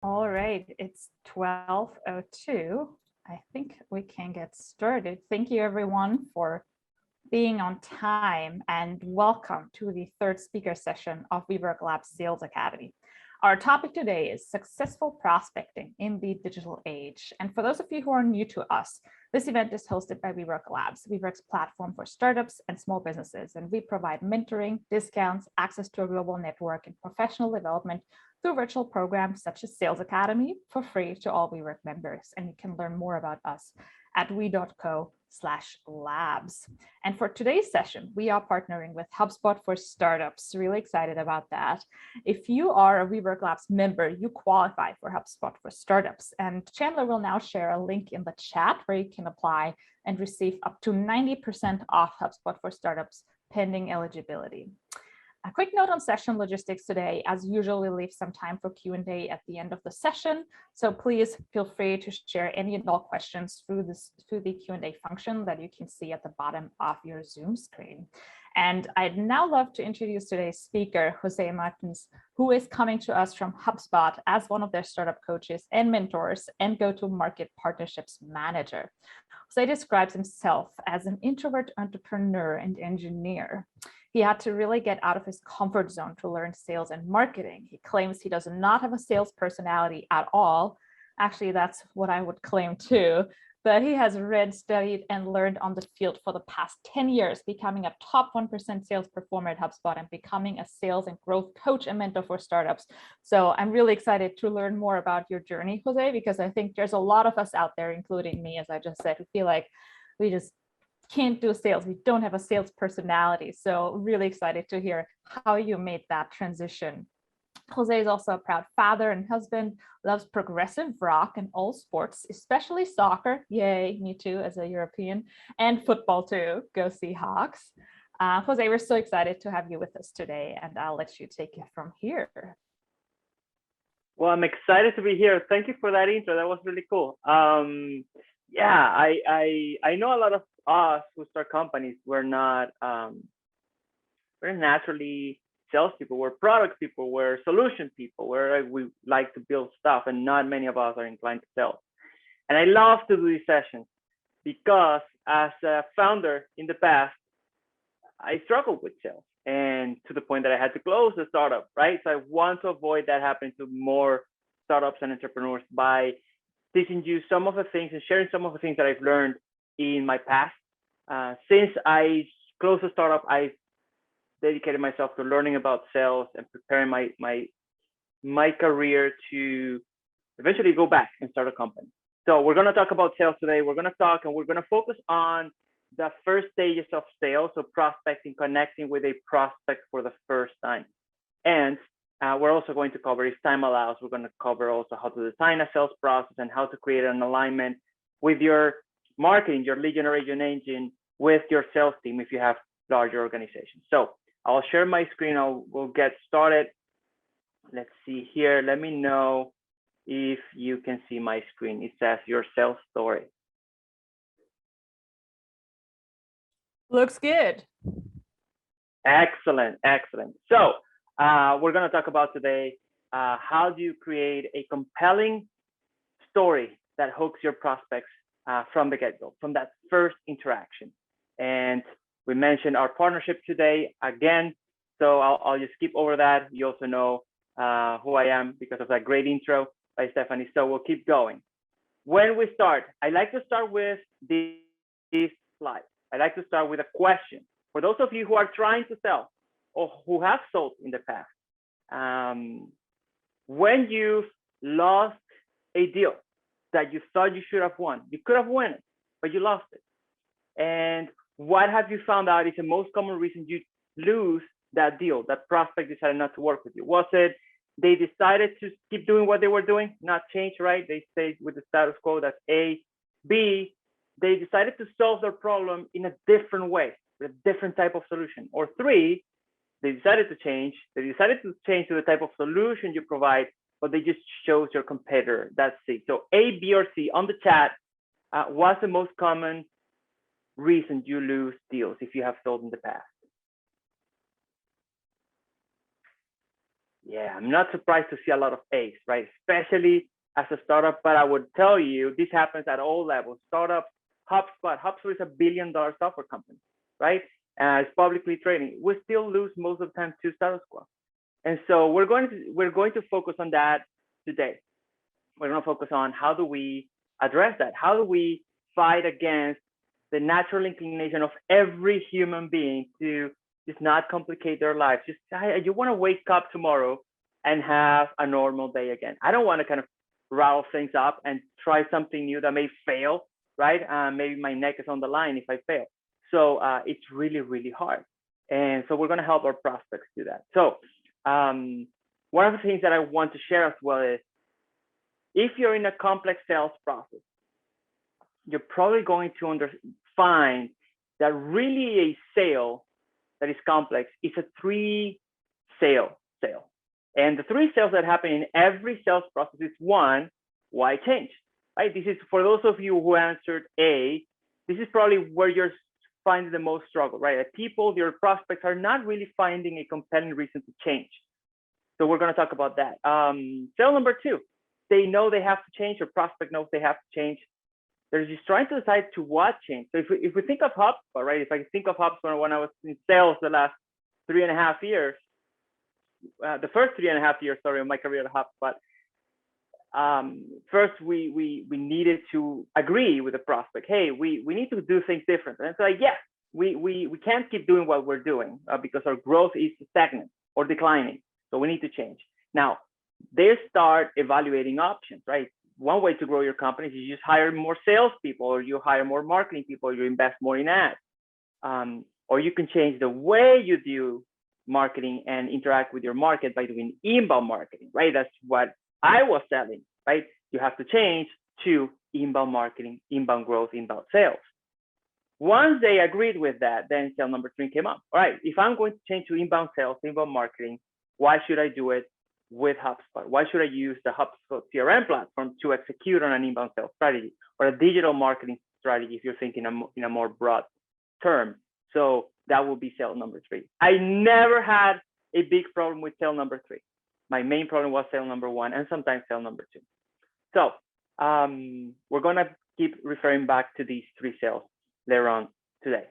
All right, it's 12:02. I think we can get started. Thank you everyone for being on time and welcome to the third speaker session of WeWork Labs Sales Academy. Our topic today is successful prospecting in the digital age. And for those of you who are new to us, this event is hosted by WeWork Labs, WeWork's platform for startups and small businesses. And we provide mentoring, discounts, access to a global network, and professional development through virtual programs such as Sales Academy for free to all WeWork members. And you can learn more about us at we.co/labs. And for today's session, we are partnering with HubSpot for Startups. Really excited about that. If you are a WeWork Labs member, you qualify for HubSpot for Startups. And Chandler will now share a link in the chat where you can apply and receive up to 90% off HubSpot for Startups pending eligibility. A quick note on session logistics today. As usual, we leave some time for Q&A at the end of the session. So please feel free to share any and all questions through the Q&A function that you can see at the bottom of your Zoom screen. And I'd now love to introduce today's speaker, Jose Martins, who is coming to us from HubSpot as one of their startup coaches and mentors and go-to-market partnerships manager. Jose describes himself as an introvert entrepreneur and engineer. He had to really get out of his comfort zone to learn sales and marketing. He claims he does not have a sales personality at all. Actually, that's what I would claim too. But he has read, studied, and learned on the field for the past 10 years, becoming a top 1% sales performer at HubSpot and becoming a sales and growth coach and mentor for startups. So I'm really excited to learn more about your journey, Jose, because I think there's a lot of us out there, including me, as I just said, who feel like we just can't do sales. We don't have a sales personality. So really excited to hear how you made that transition. Jose is also a proud father and husband, loves progressive rock and all sports, especially soccer. Yay, me too, as a European, and football too. Go Seahawks. Jose, we're so excited to have you with us today, and I'll let you take it from here. Well, I'm excited to be here. Thank you for that intro. That was really cool. Yeah, I know a lot of us who start companies, we're naturally salespeople, we're product people, we're solution people, we like to build stuff, and not many of us are inclined to sell. And I love to do these sessions because as a founder in the past, I struggled with sales, and to the point that I had to close the startup, right? So I want to avoid that happening to more startups and entrepreneurs by teaching you some of the things and sharing some of the things that I've learned in my past. Since I closed the startup, I dedicated myself to learning about sales and preparing my career to eventually go back and start a company. So we're going to talk about sales today. We're going to focus on the first stages of sales, so prospecting, connecting with a prospect for the first time. And we're also going to cover, if time allows, we're going to cover also how to design a sales process and how to create an alignment with your marketing, your lead generation engine, with your sales team if you have larger organizations. So I'll share my screen. We'll get started. Let's see here. Let me know if you can see my screen. It says your sales story. Looks good. Excellent, excellent. So we're going to talk about today, how do you create a compelling story that hooks your prospects from the get-go, from that first interaction. And we mentioned our partnership today again, so I'll just skip over that. You also know who I am because of that great intro by Stephanie. So we'll keep going. When we start, I like to start with this slide. I like to start with a question. For those of you who are trying to sell or who have sold in the past, when you've lost a deal that you thought you should have won, you could have won it, but you lost it. And what have you found out is the most common reason you lose that deal, that prospect decided not to work with you? Was it they decided to keep doing what they were doing, not change, right? They stayed with the status quo, that's A. B, they decided to solve their problem in a different way, with a different type of solution. Or 3, they decided to change. They decided to change to the type of solution you provide, but they just chose your competitor. That's C. So A, B, or C on the chat. What's the most common reason you lose deals if you have sold in the past? Yeah, I'm not surprised to see a lot of A's, right? Especially as a startup, but I would tell you this happens at all levels. Startups, HubSpot is $1 billion software company, right? It's publicly trading. We still lose most of the time to Status Quo. And so we're going to focus on that today. We're going to focus on how do we address that? How do we fight against the natural inclination of every human being to just not complicate their lives? Just you want to wake up tomorrow and have a normal day again. I don't want to kind of rattle things up and try something new that may fail, right? Maybe my neck is on the line if I fail. So it's really, really hard. And so we're going to help our prospects do that. So one of the things that I want to share as well is, if you're in a complex sales process, you're probably going to find that really a sale that is complex is a 3-sale sale. And the 3 sales that happen in every sales process is, 1, why change? Right? This is for those of you who answered A, this is probably where you're finding the most struggle, right? That people, your prospects, are not really finding a compelling reason to change. So we're going to talk about that. Sale number 2, they know they have to change, or prospect knows they have to change. They're just trying to decide to what change. So if we think of HubSpot, right? If I think of HubSpot when I was in sales the last 3.5 years, the first 3.5 years, sorry, of my career at HubSpot, first we needed to agree with the prospect. Hey, we need to do things different. And it's like, yes, we can't keep doing what we're doing because our growth is stagnant or declining. So we need to change. Now, they start evaluating options, right? One way to grow your company is you just hire more salespeople, or you hire more marketing people, or you invest more in ads. Or you can change the way you do marketing and interact with your market by doing inbound marketing, right? That's what I was selling, right? You have to change to inbound marketing, inbound growth, inbound sales. Once they agreed with that, then sale number 3 came up. All right, if I'm going to change to inbound sales, inbound marketing, why should I do it with HubSpot? Why should I use the HubSpot CRM platform to execute on an inbound sales strategy, or a digital marketing strategy if you're thinking in a more broad term? So that will be sale number 3. I never had a big problem with sale number 3. My main problem was sale number 1, and sometimes sale number 2. So we're going to keep referring back to these 3 sales later on today.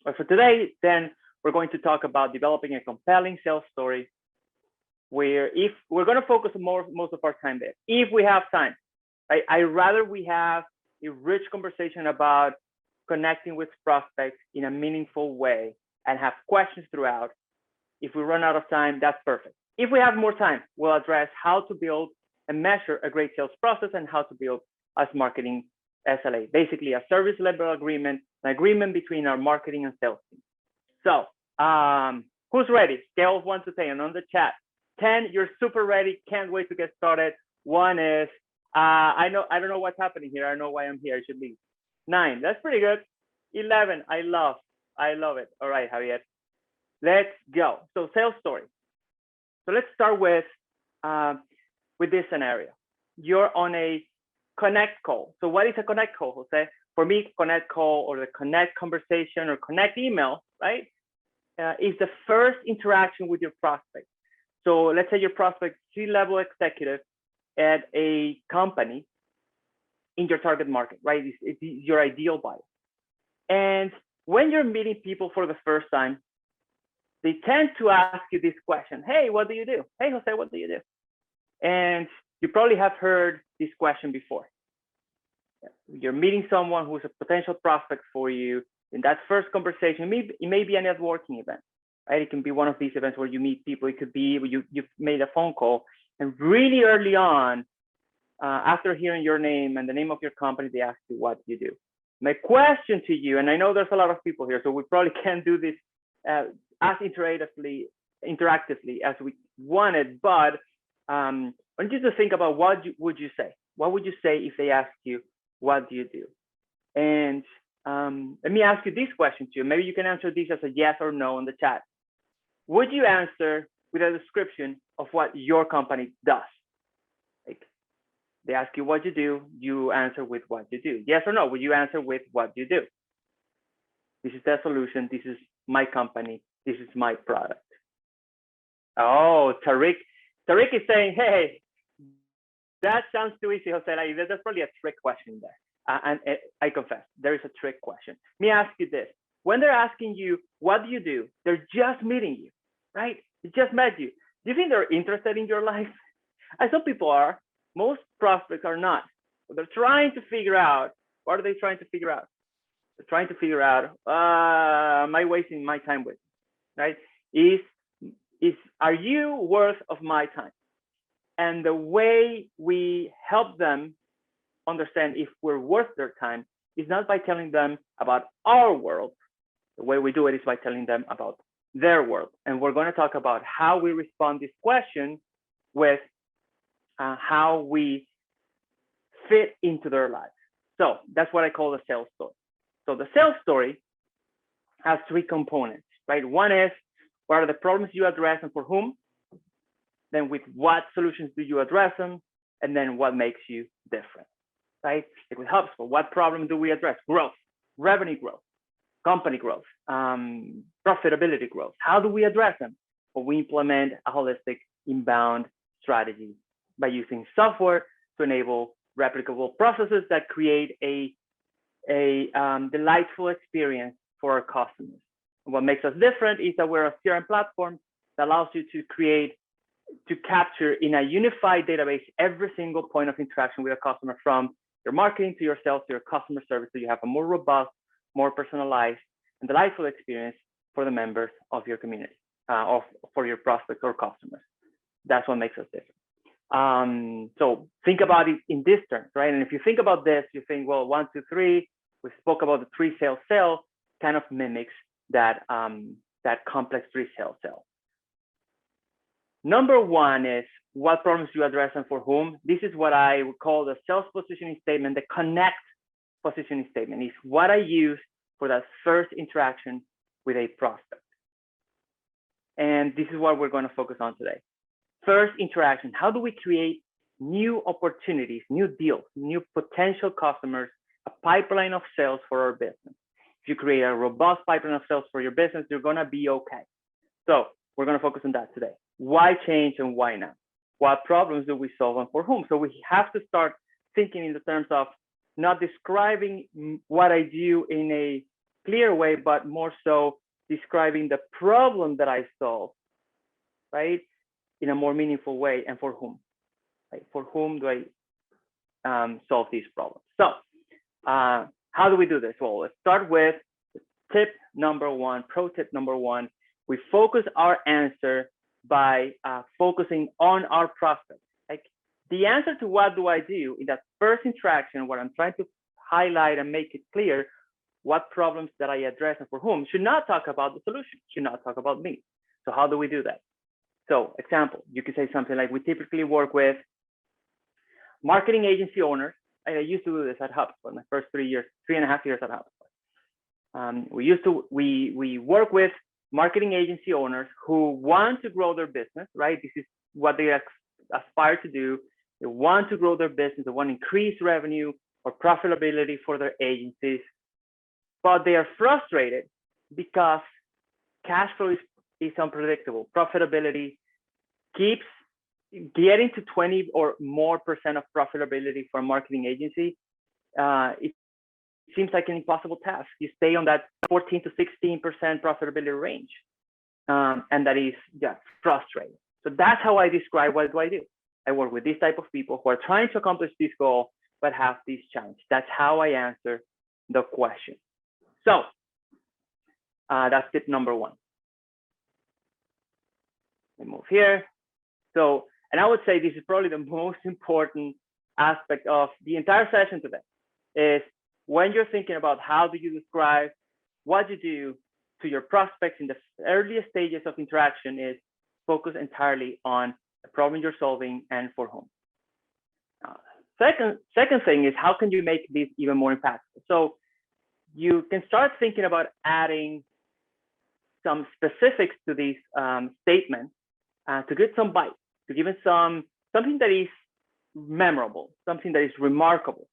But for today, then we're going to talk about developing a compelling sales story, where if we're going to focus most of our time there, if we have time, right? I'd rather we have a rich conversation about connecting with prospects in a meaningful way and have questions throughout. If we run out of time, that's perfect. If we have more time, we'll address how to build and measure a great sales process, and how to build a marketing SLA, basically a service level agreement, an agreement between our marketing and sales team. So who's ready? Scale of 1 to 10 on the chat. 10, you're super ready. Can't wait to get started. 1 is, I don't know what's happening here. I know why I'm here. I should leave. 9, that's pretty good. 11, I love it. All right, Javier, let's go. So sales story. So let's start with this scenario. You're on a connect call. So what is a connect call, Jose? For me, connect call, or the connect conversation, or connect email, right? Is the first interaction with your prospect. So let's say your prospect, C-level executive at a company in your target market, right? It's your ideal buyer. And when you're meeting people for the first time, they tend to ask you this question. Hey, what do you do? Hey, Jose, what do you do? And you probably have heard this question before. You're meeting someone who's a potential prospect for you. In that first conversation, it may be a networking event, right? It can be one of these events where you meet people. It could be you've made a phone call, and really early on, after hearing your name and the name of your company, they ask you what you do. My question to you, and I know there's a lot of people here, so we probably can't do this as interactively as we wanted, but I want you to think about what would you say? What would you say if they ask you, what do you do? And let me ask you this question too. Maybe you can answer this as a yes or no in the chat. Would you answer with a description of what your company does? Like, they ask you what you do, you answer with what you do. Yes or no? Would you answer with what you do? This is the solution. This is my company. This is my product. Oh, Tariq is saying, hey, that sounds too easy, Jose. Like, there's probably a trick question there. And I confess, there is a trick question. Let me ask you this. When they're asking you, what do? They're just meeting you, right? They just met you. Do you think they're interested in your life? Some people are. Most prospects are not. But they're trying to figure out, what are they trying to figure out? They're trying to figure out, am I wasting my time with, right? Are you worth of my time? And the way we help them understand if we're worth their time is not by telling them about our world. The way we do it is by telling them about their world. And we're going to talk about how we respond this question with how we fit into their lives. So that's what I call the sales story. So the sales story has three components, right? One is, what are the problems you address and for whom? Then with what solutions do you address them? And then what makes you different, right? Like with HubSpot, what problem do we address? Growth, revenue growth, company growth, profitability growth. How do we address them? Well, we implement a holistic inbound strategy by using software to enable replicable processes that create a delightful experience for our customers. And what makes us different is that we're a CRM platform that allows you to capture in a unified database every single point of interaction with a customer, from your marketing to your sales to your customer service, so you have a more robust, more personalized and delightful experience for the members of your community, or for your prospects or customers. That's what makes us different. So think about it in this terms, right? And if you think about this, you think, well, 1, 2, 3, we spoke about the 3 sell kind of mimics that complex 3 sell. Number 1 is, what problems do you address and for whom? This is what I would call the sales positioning statement. The connect positioning statement is what I use for that first interaction with a prospect. And this is what we're going to focus on today. First interaction, how do we create new opportunities, new deals, new potential customers, a pipeline of sales for our business? If you create a robust pipeline of sales for your business, you're going to be okay. So we're going to focus on that today. Why change and why now? What problems do we solve and for whom? So we have to start thinking in the terms of not describing what I do in a clear way, but more so describing the problem that I solve, right? In a more meaningful way, and for whom, right? For whom do I solve these problems? So how do we do this? Well, let's start with tip number 1, pro tip number 1. We focus our answer by focusing on our prospect. Like the answer to what do I do in that first interaction, what I'm trying to highlight and make it clear, what problems that I address and for whom, should not talk about the solution, should not talk about me. So how do we do that? So example, you could say something like, we typically work with marketing agency owners. I used to do this at HubSpot my first 3.5 years at HubSpot. We work with marketing agency owners who want to grow their business, right? This is what they aspire to do. They want to grow their business. They want to increase revenue or profitability for their agencies, but they are frustrated because cash flow is unpredictable. Profitability keeps getting to 20 or more % of profitability for a marketing agency. It seems like an impossible task. You stay on that 14 to 16% profitability range. And that is frustrating. So that's how I describe what do I do. I work with these type of people who are trying to accomplish this goal, but have this challenge. That's how I answer the question. So that's tip number 1. Let me move here. So, and I would say this is probably the most important aspect of the entire session today, is when you're thinking about how do you describe what you do to your prospects in the earliest stages of interaction, is focus entirely on the problem you're solving and for whom. Second thing is, how can you make this even more impactful? So you can start thinking about adding some specifics to these statements to get some bite, to give it something that is memorable, something that is remarkable,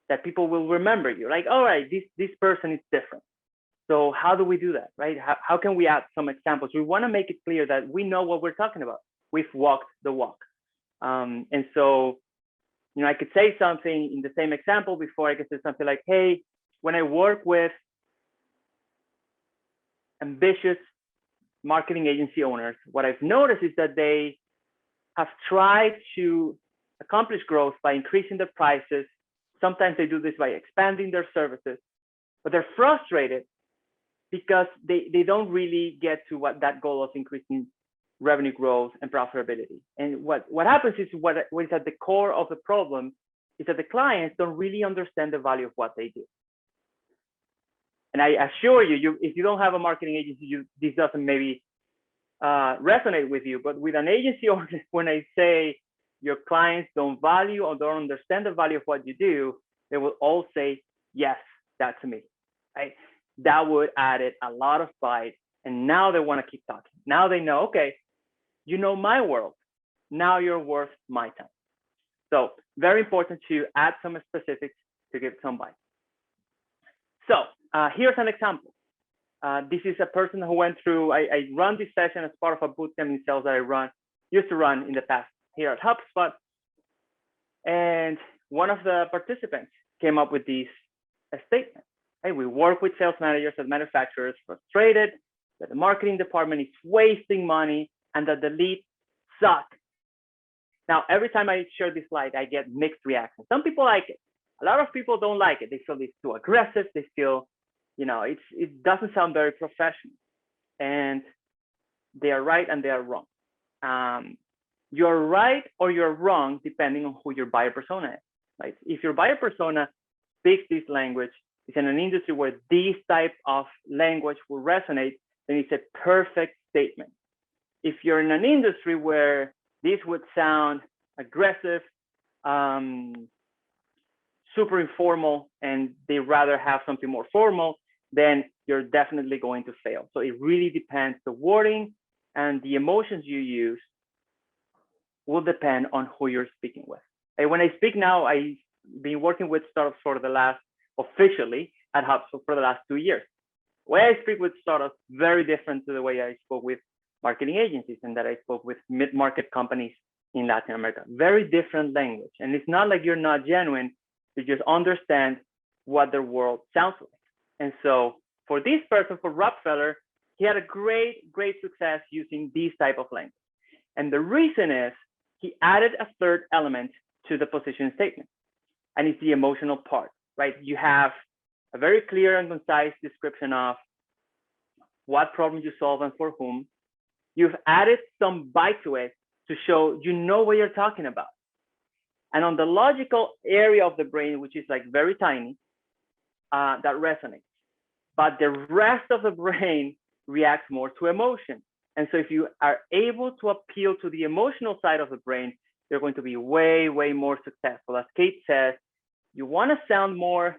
that people will remember you. Like, all right, this person is different. So how do we do that, right? How can we add some examples? We want to make it clear that we know what we're talking about. We've walked the walk. And so, I could say something in the same example before. I could say something like, hey, when I work with ambitious marketing agency owners, what I've noticed is that they have tried to accomplish growth by increasing their prices. Sometimes they do this by expanding their services, but they're frustrated because they don't really get to that goal of increasing revenue growth and profitability. And what happens is what is at the core of the problem is that the clients don't really understand the value of what they do. And I assure you, if you don't have a marketing agency, this doesn't maybe resonate with you. But with an agency owner, when I say your clients don't value or don't understand the value of what you do, they will all say, yes, that's me, right? That would add it a lot of bite. And now they want to keep talking. Now they know, okay, you know my world. Now you're worth my time. So very important to add some specifics to give some bite. So here's an example. This is a person who went through, I run this session as part of a bootcamp in sales that I used to run in the past here at HubSpot. And one of the participants came up with this statement. Hey, we work with sales managers and manufacturers frustrated that the marketing department is wasting money and that the leads suck. Now, every time I share this slide, I get mixed reactions. Some people like it. A lot of people don't like it. They feel it's too aggressive. They feel, it doesn't sound very professional. And they are right and they are wrong. You're right or you're wrong depending on who your buyer persona is. Right? If your buyer persona speaks this language, is in an industry where this type of language will resonate, then it's a perfect statement. If you're in an industry where this would sound aggressive, super informal, and they rather have something more formal, then you're definitely going to fail. So it really depends. The wording and the emotions you use will depend on who you're speaking with. And when I speak now, I've been working with startups officially at HubSpot for the last 2 years. The way I speak with startups, very different to the way I spoke with marketing agencies and that I spoke with mid-market companies in Latin America. Very different language. And it's not like you're not genuine, you just understand what their world sounds like. And so for this person, for Rob Feller, he had a great success using this type of language. And the reason is he added a third element to the position statement, and it's the emotional part, right? You have a very clear and concise description of what problem you solve and for whom. You've added some bite to it to show you know what you're talking about. And on the logical area of the brain, which is like very tiny, that resonates. But the rest of the brain reacts more to emotion. And so if you are able to appeal to the emotional side of the brain, you're going to be way more successful. As Kate says, you want to sound more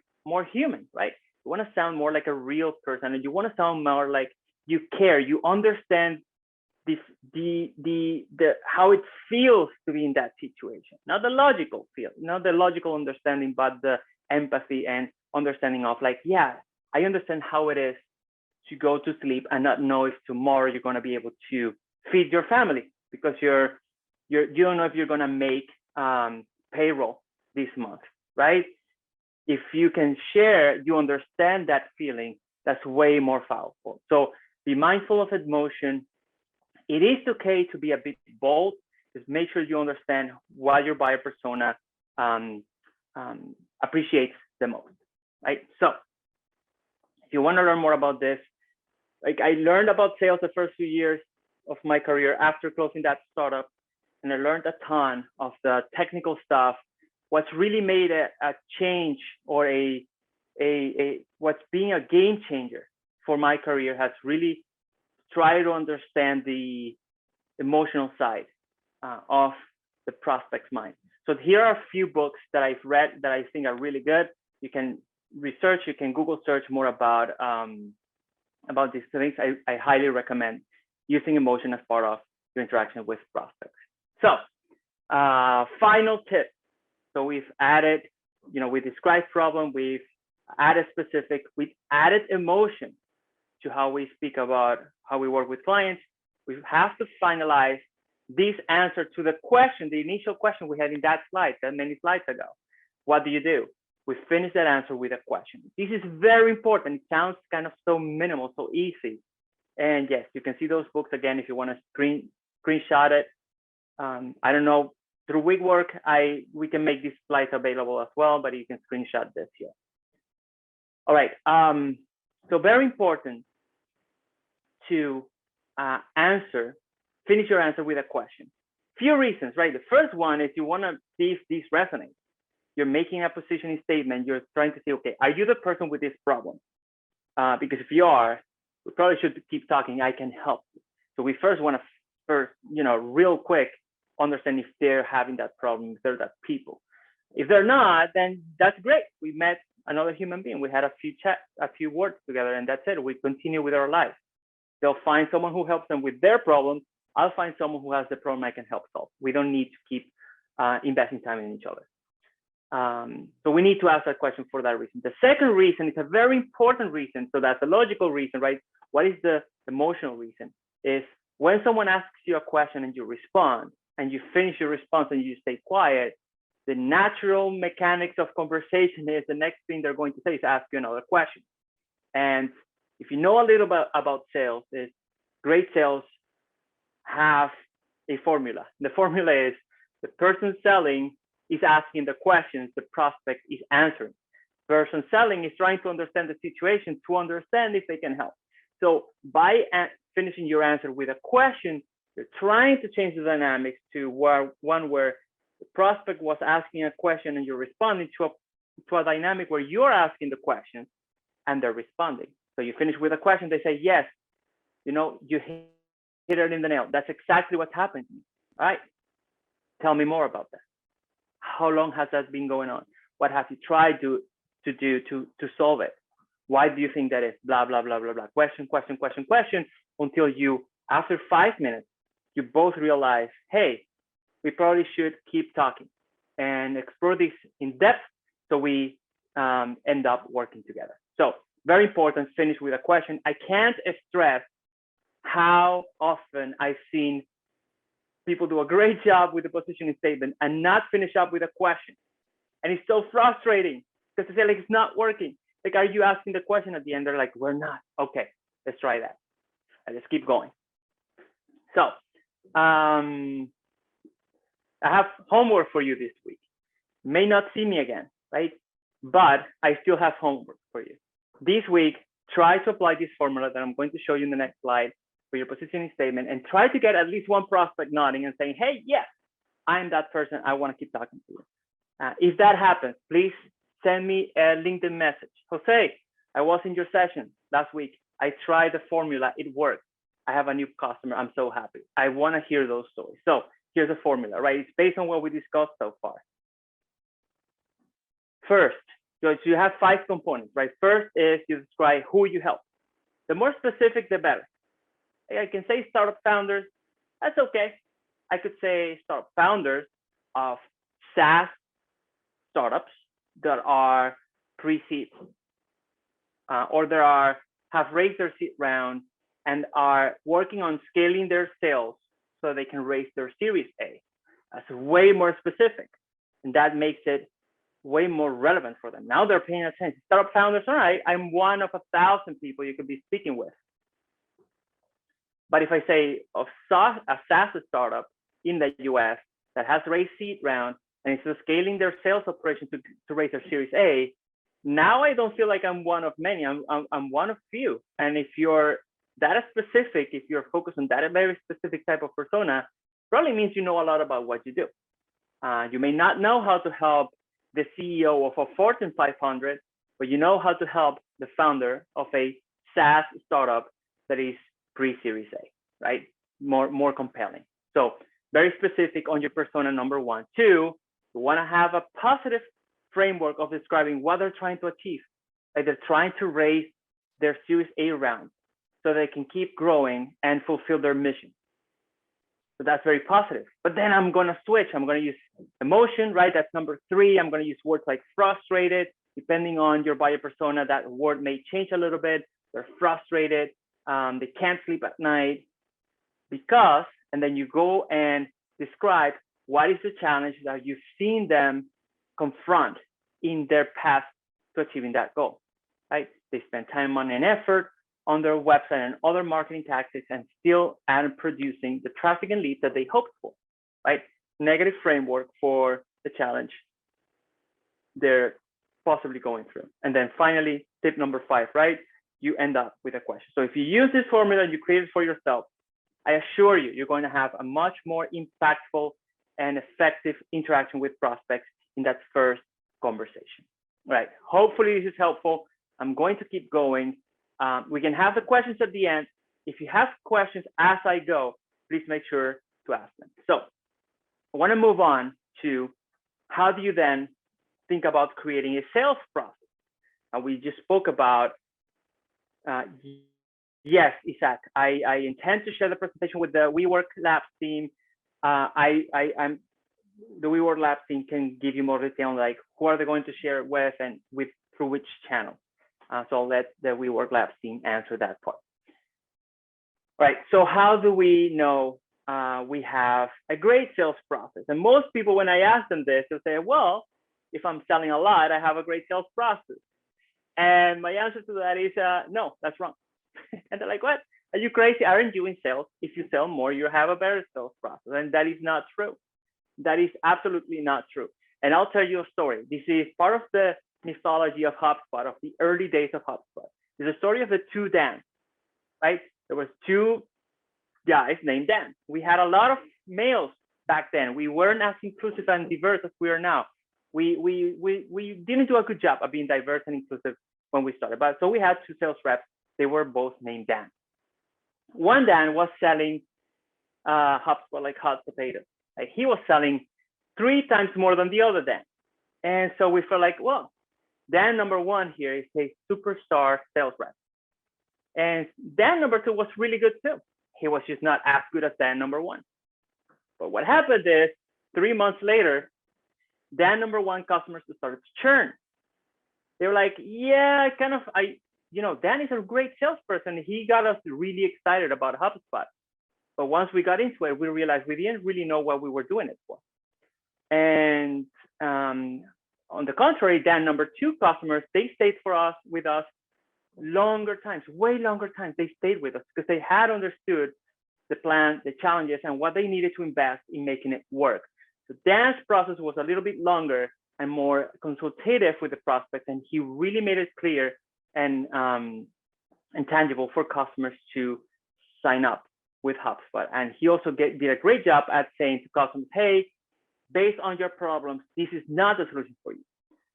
human, right? You want to sound more like a real person, and you want to sound more like you care, you understand how it feels to be in that situation. Not the logical feel, not the logical understanding, but the empathy and understanding of like, yeah, I understand how it is to go to sleep and not know if tomorrow you're going to be able to feed your family because you don't know if you're going to make payroll this month, right? If you can share, you understand that feeling, that's way more powerful. So be mindful of emotion. It is okay to be a bit bold. Just make sure you understand what your buyer persona appreciates the most, right? So if you want to learn more about this, like I learned about sales the first few years of my career after closing that startup, and I learned a ton of the technical stuff. What's really made a change or what's being a game changer for my career has really tried to understand the emotional side of the prospect's mind. So here are a few books that I've read that I think are really good. You can research, you can Google search more about these things. I highly recommend using emotion as part of your interaction with prospects. So final tip. So we've added, we described problem, we've added specific, we've added emotion. to how we speak about how we work with clients, we have to finalize this answer to the question, the initial question we had in that slide, that many slides ago. What do? We finish that answer with a question. This is very important. It sounds kind of so minimal, so easy. And yes, you can see those books again if you want to screenshot it. I don't know, through Wigwork, we can make these slides available as well, but you can screenshot this here. All right, so very important to finish your answer with a question. Few reasons, right? The first one is you want to see if this resonates. You're making a positioning statement. You're trying to say, okay, are you the person with this problem? Because if you are, we probably should keep talking. I can help you. So we first want to real quick understand if they're having that problem, if they're that people. If they're not, then that's great. We met another human being. We had a few words together, and that's it. We continue with our life. They'll find someone who helps them with their problem. I'll find someone who has the problem I can help solve. We don't need to keep investing time in each other. So we need to ask that question for that reason. The second reason is a very important reason. So that's a logical reason, right? What is the emotional reason? Is when someone asks you a question and you respond, and you finish your response and you stay quiet, the natural mechanics of conversation is the next thing they're going to say is ask you another question. And if you know a little bit about sales, is great sales have a formula. The formula is the person selling is asking the questions, the prospect is answering. The person selling is trying to understand the situation to understand if they can help. So by finishing your answer with a question, you're trying to change the dynamics to one where the prospect was asking a question and you're responding to a dynamic where you're asking the question and they're responding. So you finish with a question, they say, yes, you hit it in the nail. That's exactly what's happened to me. All right, tell me more about that. How long has that been going on? What have you tried to do to solve it? Why do you think that is? Blah, blah, blah, blah, blah. Question, until you, after 5 minutes, you both realize, hey, we probably should keep talking and explore this in depth so we end up working together. So very important, finish with a question. I can't stress how often I've seen people do a great job with the positioning statement and not finish up with a question. And it's so frustrating because they say, like, it's not working. Like, are you asking the question at the end? They're like, we're not. Okay, let's try that. And let's keep going. So I have homework for you this week. You may not see me again, right? But I still have homework for you. This week, try to apply this formula that I'm going to show you in the next slide for your positioning statement, and try to get at least one prospect nodding and saying, hey, yes, I'm that person. I want to keep talking to you. If that happens, please send me a LinkedIn message. Jose, I was in your session last week. I tried the formula. It worked. I have a new customer. I'm so happy. I want to hear those stories. So here's the formula, right? It's based on what we discussed so far. First, so you have 5 components, right? First is you describe who you help. The more specific, the better. I can say startup founders. That's okay. I could say startup founders of SaaS startups that are pre-seed, or have raised their seed round and are working on scaling their sales so they can raise their Series A. That's way more specific, and that makes it way more relevant for them. Now they're paying attention. Startup founders, all right, I'm one of 1,000 people you could be speaking with. But if I say of a SaaS startup in the US that has raised seed round and is scaling their sales operation to raise their Series A, now I don't feel like I'm one of many. I'm one of few. And if you're that specific, if you're focused on that very specific type of persona, probably means you know a lot about what you do. You may not know how to help the CEO of a Fortune 500, but you know how to help the founder of a SaaS startup that is pre-Series A, right? More compelling. So very specific on your persona, number 1. 2, you want to have a positive framework of describing what they're trying to achieve. Like they're trying to raise their Series A round so they can keep growing and fulfill their mission. So that's very positive. But then I'm going to switch. I'm going to use emotion, right? That's number 3. I'm going to use words like frustrated. Depending on your buyer persona, that word may change a little bit. they're frustrated, they can't sleep at night because, and then you go and describe what is the challenge that you've seen them confront in their path to achieving that goal, right? They spend time, money, and effort on their website and other marketing tactics and still aren't producing the traffic and leads that they hoped for, right? Negative framework for the challenge they're possibly going through. And then finally, tip number 5, right? You end up with a question. So if you use this formula, you create it for yourself, I assure you, you're going to have a much more impactful and effective interaction with prospects in that first conversation, right? Hopefully this is helpful. I'm going to keep going. We can have the questions at the end. If you have questions as I go, please make sure to ask them. So I want to move on to how do you then think about creating a sales process? We just spoke about, yes, Isaac, I intend to share the presentation with the WeWork Labs team. I'm the WeWork Labs team can give you more detail on like who are they going to share it with and with through which channel. So I'll let the WeWork Labs team answer that part. All right, so how do we know we have a great sales process? And most people, when I ask them this, they'll say, well, if I'm selling a lot, I have a great sales process. And my answer to that is, no, that's wrong. And they're like, what? Are you crazy? Aren't you in sales? If you sell more, you have a better sales process. And that is not true. That is absolutely not true. And I'll tell you a story. This is part of the mythology of HubSpot, of the early days of HubSpot. It's a story of the two Dans, right? There was two guys named Dan. We had a lot of males back then. We weren't as inclusive and diverse as we are now. We didn't do a good job of being diverse and inclusive when we started. But so we had two sales reps. They were both named Dan. One Dan was selling HubSpot like hot potatoes. Like he was selling 3 times more than the other Dan. And so we felt like, well, Dan number 1 here is a superstar sales rep. And Dan number 2 was really good too. He was just not as good as Dan number 1. But what happened is 3 months later, Dan number 1 customers started to churn. They were like, yeah, Dan is a great salesperson. He got us really excited about HubSpot. But once we got into it, we realized we didn't really know what we were doing it for. And on the contrary, Dan number 2 customers, they stayed with us longer times, way longer times. They stayed with us because they had understood the plan, the challenges, and what they needed to invest in making it work. So Dan's process was a little bit longer and more consultative with the prospect, and he really made it clear and tangible for customers to sign up with HubSpot. And he also did a great job at saying to customers, hey, based on your problems, this is not the solution for you.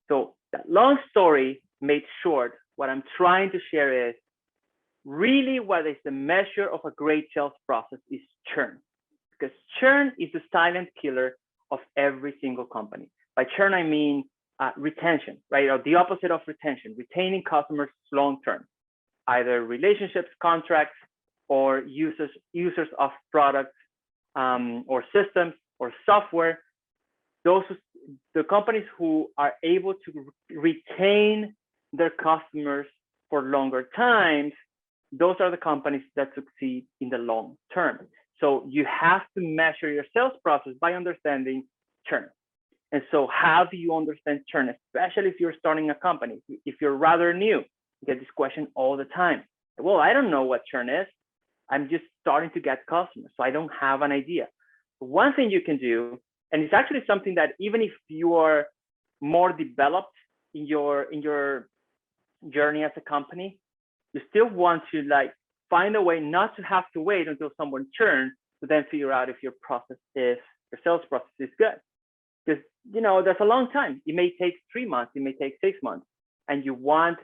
So that long story made short, what I'm trying to share is really what is the measure of a great sales process is churn. Because churn is the silent killer of every single company. By churn, I mean retention, right? Or the opposite of retention, retaining customers long-term, either relationships, contracts, or users of products or systems or software. The companies who are able to retain their customers for longer times, those are the companies that succeed in the long term. So you have to measure your sales process by understanding churn. And so how do you understand churn, especially if you're starting a company? If you're rather new, you get this question all the time. Well, I don't know what churn is. I'm just starting to get customers, so I don't have an idea. One thing you can do, and it's actually something that even if you are more developed in your journey as a company, you still want to like find a way not to have to wait until someone churns to then figure out if your sales process is good. Because that's a long time. It may take 3 months, it may take 6 months, and you want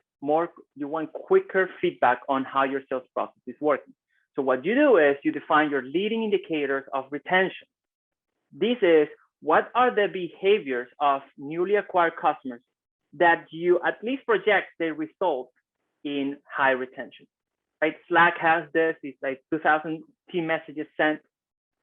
quicker feedback on how your sales process is working. So what you do is you define your leading indicators of retention. This is what are the behaviors of newly acquired customers that you at least project they result in high retention, right? Slack has this, it's like 2,000 team messages sent.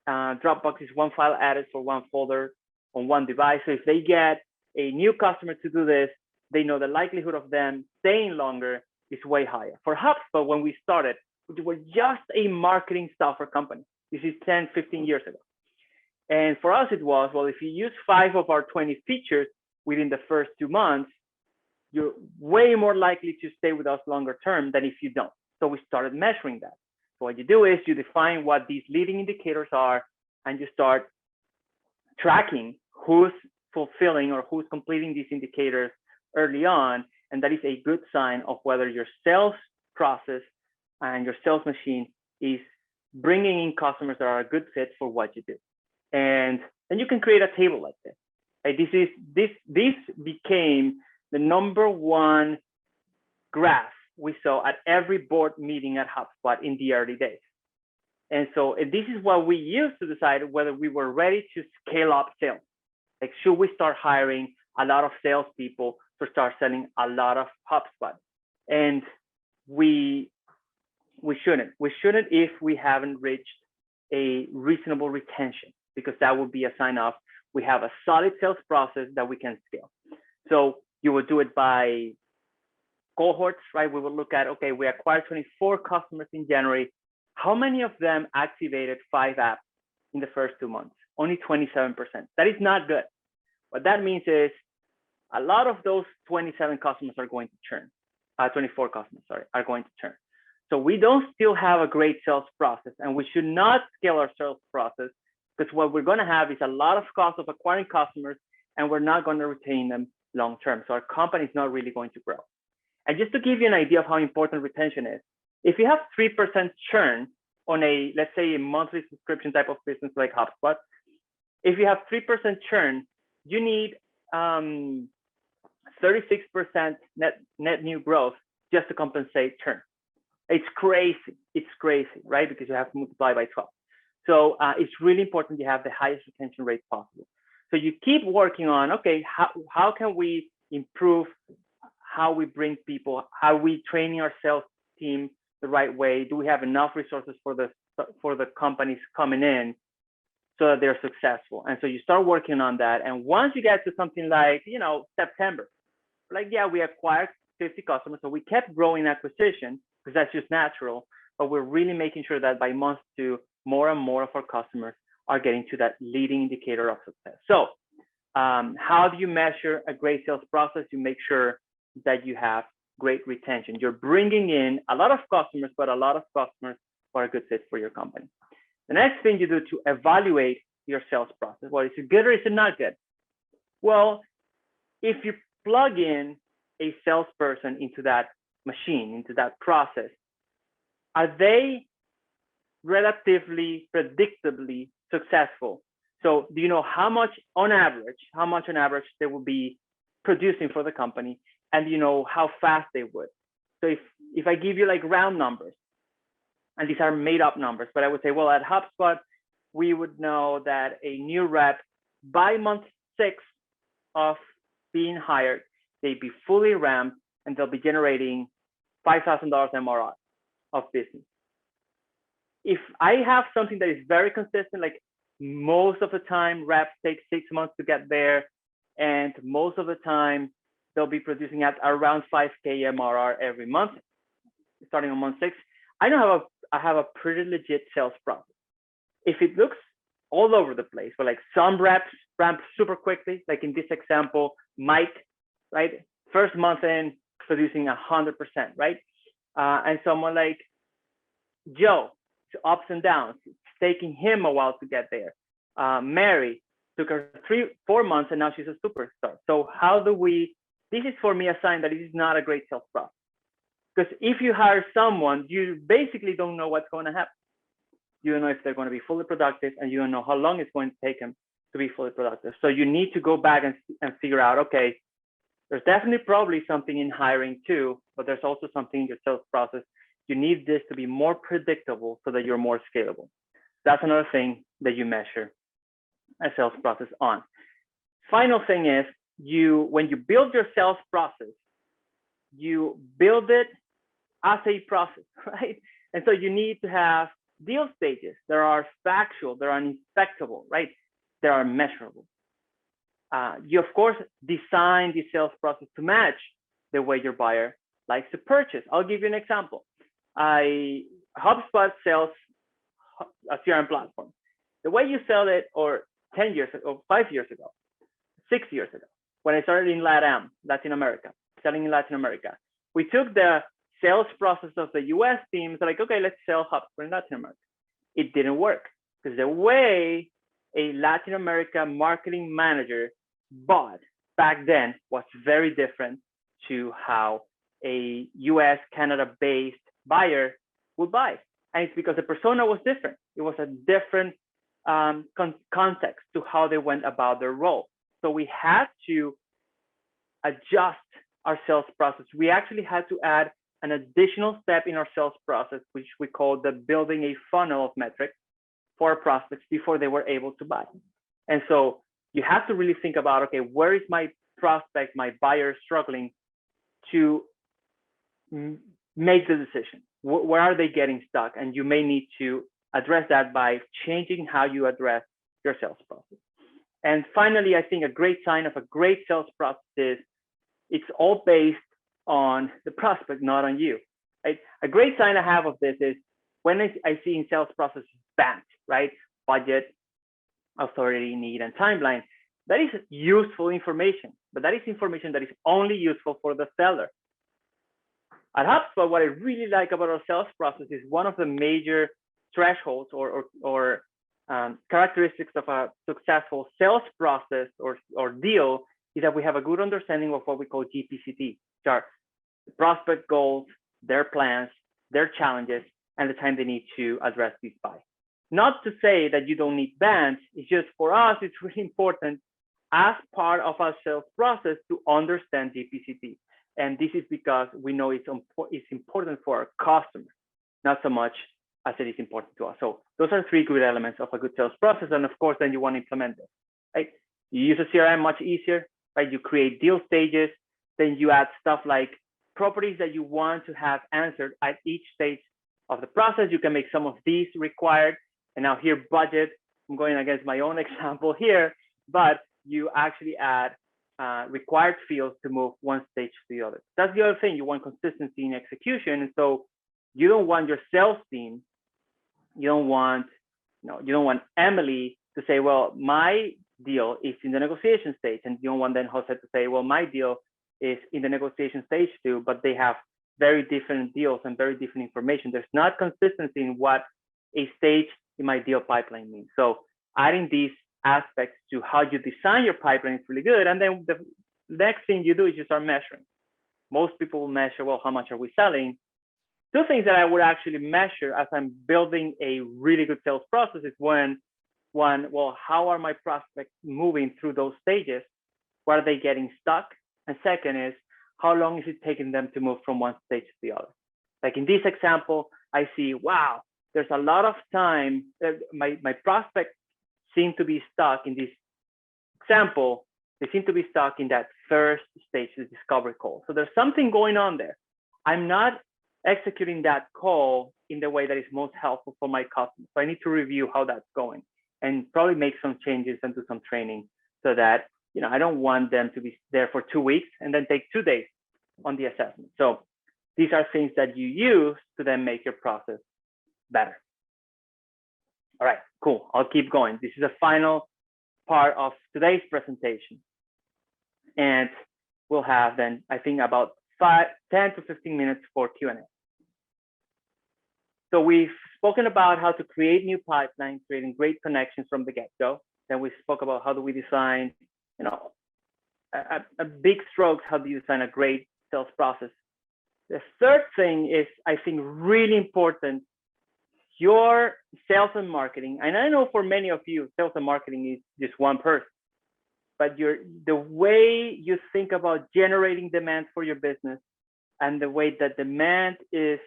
Dropbox is 1 file added for 1 folder on 1 device. So if they get a new customer to do this, they know the likelihood of them staying longer is way higher. For HubSpot, when we started, we were just a marketing software company. This is 10, 15 years ago. And for us, it was, well, if you use 5 of our 20 features within the first 2 months, you're way more likely to stay with us longer term than if you don't. So we started measuring that. So what you do is you define what these leading indicators are, and you start tracking who's fulfilling or who's completing these indicators early on. And that is a good sign of whether your sales process and your sales machine is bringing in customers that are a good fit for what you do. And then you can create a table like this. Right? This became the #1 graph we saw at every board meeting at HubSpot in the early days. And so this is what we used to decide whether we were ready to scale up sales. Like, should we start hiring a lot of salespeople to start selling a lot of HubSpot? And we shouldn't. We shouldn't if we haven't reached a reasonable retention, because that would be a sign of we have a solid sales process that we can scale. So you would do it by cohorts, right? We will look at, okay, we acquired 24 customers in January. How many of them activated 5 apps in the first 2 months? Only 27%. That is not good. What that means is a lot of those 27 customers are going to churn. 24 customers, sorry, are going to churn. So we don't still have a great sales process, and we should not scale our sales process, because what we're going to have is a lot of cost of acquiring customers, and we're not going to retain them long term. So our company is not really going to grow. And just to give you an idea of how important retention is, if you have 3% churn on a, let's say, a monthly subscription type of business like HubSpot, if you have 3% churn, you need 36% net new growth just to compensate churn. It's crazy. It's crazy, right? Because you have to multiply by 12. So it's really important you have the highest retention rate possible. So you keep working on, okay, how can we improve how we bring people, how we training our sales team the right way? Do we have enough resources for the companies coming in so that they're successful? And so you start working on that. And once you get to something like, September, like, yeah, we acquired 50 customers. So we kept growing acquisition because that's just natural, but we're really making sure that by month 2, more and more of our customers are getting to that leading indicator of success. So how do you measure a great sales process? You make sure that you have great retention. You're bringing in a lot of customers, but a lot of customers who are a good fit for your company. The next thing you do to evaluate your sales process, well, is it good or is it not good? Well, if you plug in a salesperson into that machine, into that process, are they relatively predictably successful? So do you know how much on average they will be producing for the company, and you know how fast they would? So if I give you like round numbers, and these are made up numbers, but I would say, well, at HubSpot, we would know that a new rep by month 6 of being hired, they'd be fully ramped and they'll be generating $5,000 MRR of business. If I have something that is very consistent, like most of the time reps take 6 months to get there, and most of the time they'll be producing at around 5K MRR every month, starting on month 6, I have a pretty legit sales process. If it looks all over the place, but like some reps ramp super quickly, like in this example, Mike, right? First month in, producing 100%, right? And someone like Joe, ups and downs, it's taking him a while to get there. Mary took her 3-4 months and now she's a superstar. So this is for me a sign that it is not a great sales process. Because if you hire someone, you basically don't know what's going to happen. You don't know if they're going to be fully productive, and you don't know how long it's going to take them to be fully productive. So you need to go back and figure out, okay, there's definitely probably something in hiring too, but there's also something in your sales process. You need this to be more predictable so that you're more scalable. That's another thing that you measure a sales process on. Final thing is, when you build your sales process, you build it as a process, right? And so you need to have deal stages. There are factual, there are inspectable, right? There are measurable. You of course design the sales process to match the way your buyer likes to purchase. I'll give you an example. HubSpot sells a CRM platform. The way you sell it, or 10 years ago, 5 years ago, 6 years ago, when I started in Latin America, selling in Latin America, we took the sales process of the US teams, like, okay, let's sell HubSpot in Latin America. It didn't work because the way a Latin America marketing manager bought back then was very different to how a US, Canada-based buyer would buy. And it's because the persona was different. It was a different context to how they went about their role. So we had to adjust our sales process. We actually had to add an additional step in our sales process, which we call the building a funnel of metrics for our prospects before they were able to buy. And so you have to really think about, okay, where is my prospect, my buyer struggling to make the decision? Where are they getting stuck? And you may need to address that by changing how you address your sales process. And finally, I think a great sign of a great sales process is it's all based on the prospect, not on you. Right? A great sign I have of this is when I see in sales process BANT, right? Budget, authority, need, and timeline. That is useful information, but that is information that is only useful for the seller. At HubSpot, what I really like about our sales process is one of the major thresholds or characteristics of a successful sales process or deal is that we have a good understanding of what we call GPCT, which are the prospect goals, their plans, their challenges, and the time they need to address these by. Not to say that you don't need bands, it's just for us, it's really important as part of our sales process to understand GPCT. And this is because we know it's important for our customers, not so much as it is important to us. So those are 3 good elements of a good sales process. And of course, then you want to implement them, right? You use a CRM much easier, right? You create deal stages, then you add stuff like properties that you want to have answered at each stage of the process. You can make some of these required. And now here, budget, I'm going against my own example here, but you actually add required fields to move one stage to the other. That's the other thing. You want consistency in execution. And so you don't want your sales team, you don't want Emily to say, well, my deal is in the negotiation stage. And you don't want then Jose to say, well, my deal is in the negotiation stage too, but they have very different deals and very different information. There's not consistency in what a stage in my deal pipeline means. So adding these aspects to how you design your pipeline is really good. And then the next thing you do is you start measuring. Most people will measure, well, how much are we selling? 2 things that I would actually measure as I'm building a really good sales process is one, well, how are my prospects moving through those stages? Where are they getting stuck? And second is, how long is it taking them to move from one stage to the other? Like in this example, I see, wow, there's a lot of time. My prospects seem to be stuck in this example. They seem to be stuck in that first stage, the discovery call. So there's something going on there. I'm not executing that call in the way that is most helpful for my customers. So I need to review how that's going and probably make some changes and do some training so that, I don't want them to be there for 2 weeks and then take 2 days on the assessment. So these are things that you use to then make your process better. All right, cool. I'll keep going. This is the final part of today's presentation. And we'll have then, I think, about 10 to 15 minutes for Q&A. So we've spoken about how to create new pipelines, creating great connections from the get-go. Then we spoke about how do we design, a big strokes, how do you design a great sales process. The third thing is, I think, really important, your sales and marketing. And I know for many of you, sales and marketing is just one person, but the way you think about generating demand for your business and the way that demand is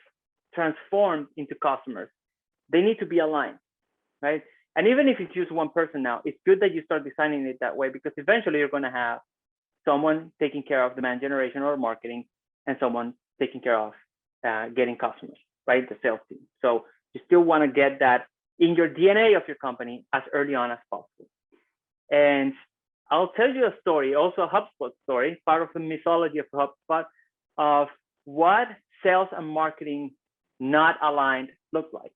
transformed into customers, they need to be aligned, right? And even if it's just one person now, it's good that you start designing it that way, because eventually you're going to have someone taking care of demand generation or marketing and someone taking care of getting customers, right? The sales team. So you still want to get that in your DNA of your company as early on as possible. And I'll tell you a story, also a HubSpot story, part of the mythology of HubSpot, of what sales and marketing not aligned look like.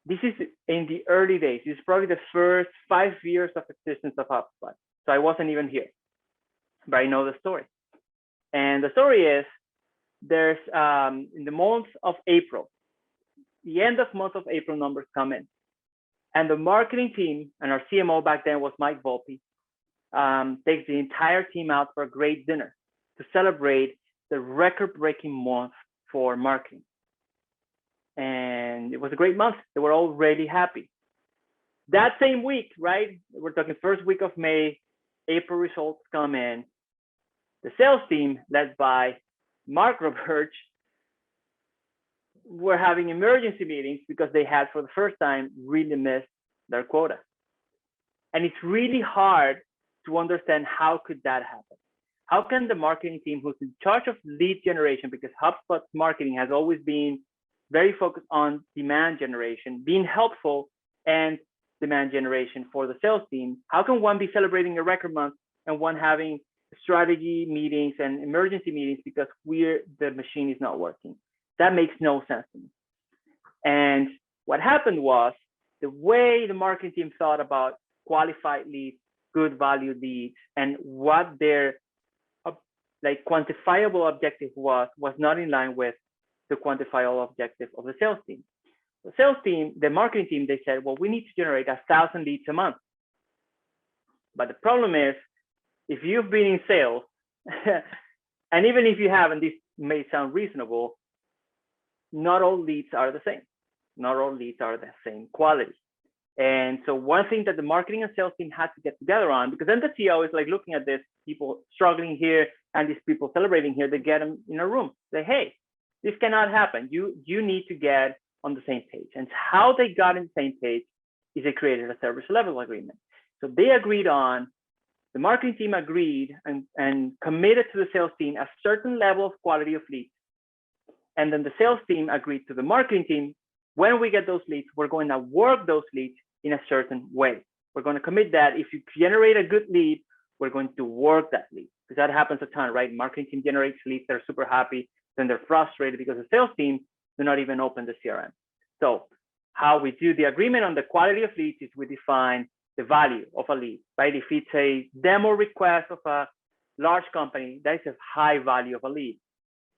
This is in the early days. This is probably the first 5 years of existence of HubSpot. So I wasn't even here, but I know the story. And the story is there's in the month of April, the end of month of April numbers come in. And the marketing team, and our CMO back then was Mike Volpe, takes the entire team out for a great dinner to celebrate the record-breaking month for marketing. And it was a great month. They were all really happy. That same week, right? We're talking first week of May, April results come in. The sales team, led by Mark Roberge, were having emergency meetings because they had, for the first time, really missed their quota. And it's really hard to understand how could that happen. How can the marketing team, who's in charge of lead generation, because HubSpot's marketing has always been very focused on demand generation, being helpful and demand generation for the sales team, how can one be celebrating a record month and one having strategy meetings and emergency meetings because the machine is not working? That makes no sense to me. And what happened was the way the marketing team thought about qualified leads, good value leads, and what their like quantifiable objective was not in line with the quantifiable objective of the sales team. The sales team, the marketing team, they said, well, we need to generate 1,000 leads a month. But the problem is, if you've been in sales, and even if you haven't, this may sound reasonable, not all leads are the same. Not all leads are the same quality. And so one thing that the marketing and sales team had to get together on, because then the CEO is like looking at this, people struggling here and these people celebrating here, they get them in a room, say, hey, this cannot happen. You need to get on the same page. And how they got on the same page is they created a service level agreement. So they agreed on, the marketing team agreed and committed to the sales team a certain level of quality of leads. And then the sales team agreed to the marketing team, when we get those leads, we're going to work those leads in a certain way. We're going to commit that if you generate a good lead, we're going to work that lead. Because that happens a ton, right? Marketing team generates leads, they're super happy, then they're frustrated because the sales team do not even open the CRM. So how we do the agreement on the quality of leads is we define the value of a lead, right? If it's a demo request of a large company, that is a high value of a lead.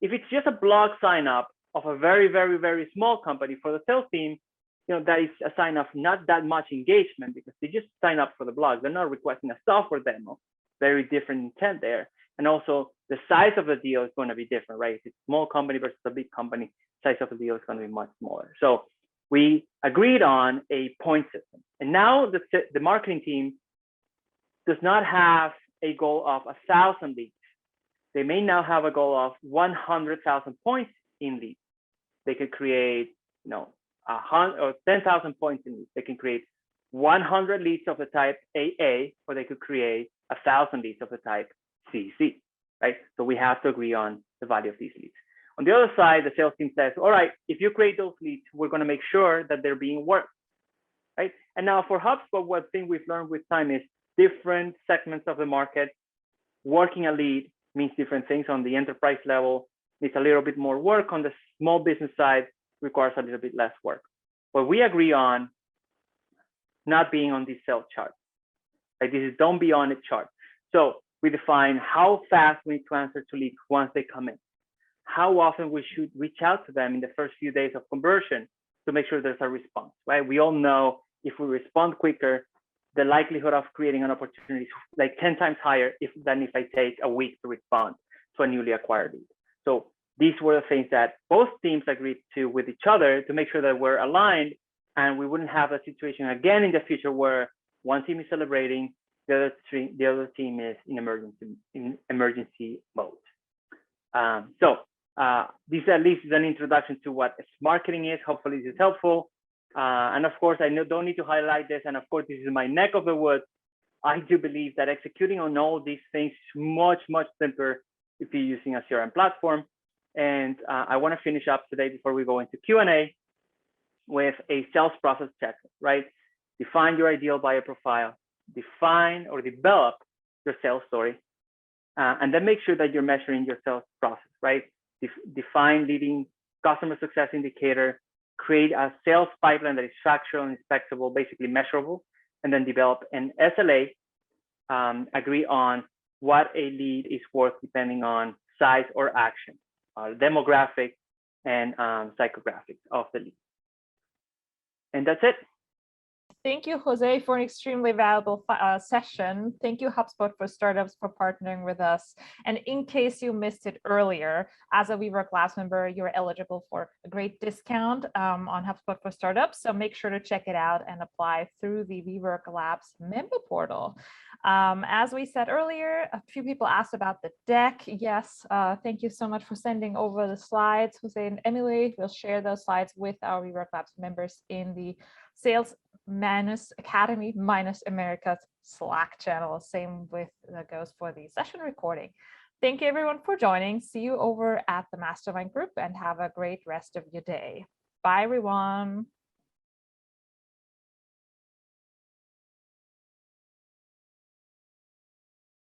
If it's just a blog sign up of a very, very, very small company for the sales team, that is a sign of not that much engagement because they just sign up for the blog. They're not requesting a software demo. Very different intent there. And also the size of the deal is going to be different, right? If it's a small company versus a big company, size of the deal is going to be much smaller. So we agreed on a point system. And now the marketing team does not have a goal of 1,000 leads. They may now have a goal of 100,000 points in leads. They could create, 100 or 10,000 points in leads. They can create 100 leads of the type AA, or they could create 1,000 leads of the type CC, right? So we have to agree on the value of these leads. On the other side, the sales team says, all right, if you create those leads, we're going to make sure that they're being worked, right? And now for HubSpot, one thing we've learned with time is different segments of the market. Working a lead means different things. On the enterprise level, needs a little bit more work. On the small business side, requires a little bit less work. But we agree on not being on this sales chart. Like this is don't be on it chart. So we define how fast we need to answer to leads once they come in. How often we should reach out to them in the first few days of conversion to make sure there's a response, right? We all know if we respond quicker, the likelihood of creating an opportunity is like 10 times higher than if I take a week to respond to a newly acquired lead. So these were the things that both teams agreed to with each other to make sure that we're aligned and we wouldn't have a situation again in the future where one team is celebrating, the other team is in emergency mode. This at least is an introduction to what marketing is. Hopefully this is helpful. And of course, I don't need to highlight this. And of course, this is my neck of the woods. I do believe that executing on all these things is much, much simpler if you're using a CRM platform. And I want to finish up today before we go into Q&A with a sales process checklist, right? Define your ideal buyer profile, define or develop your sales story, And then make sure that you're measuring your sales process, right? Define leading customer success indicator, create a sales pipeline that is factual and inspectable, basically measurable, and then develop an SLA, agree on what a lead is worth depending on size or action, demographic, and psychographics of the lead. And that's it. Thank you, Jose, for an extremely valuable session. Thank you, HubSpot for Startups, for partnering with us. And in case you missed it earlier, as a WeWork Labs member, you're eligible for a great discount on HubSpot for Startups. So make sure to check it out and apply through the WeWork Labs member portal. As we said earlier, a few people asked about the deck. Yes, thank you so much for sending over the slides, Jose and Emily. We'll share those slides with our WeWork Labs members in the Sales Academy minus America's Slack channel. Same with that goes for the session recording. Thank you everyone for joining. See you over at the Mastermind group and have a great rest of your day. Bye everyone.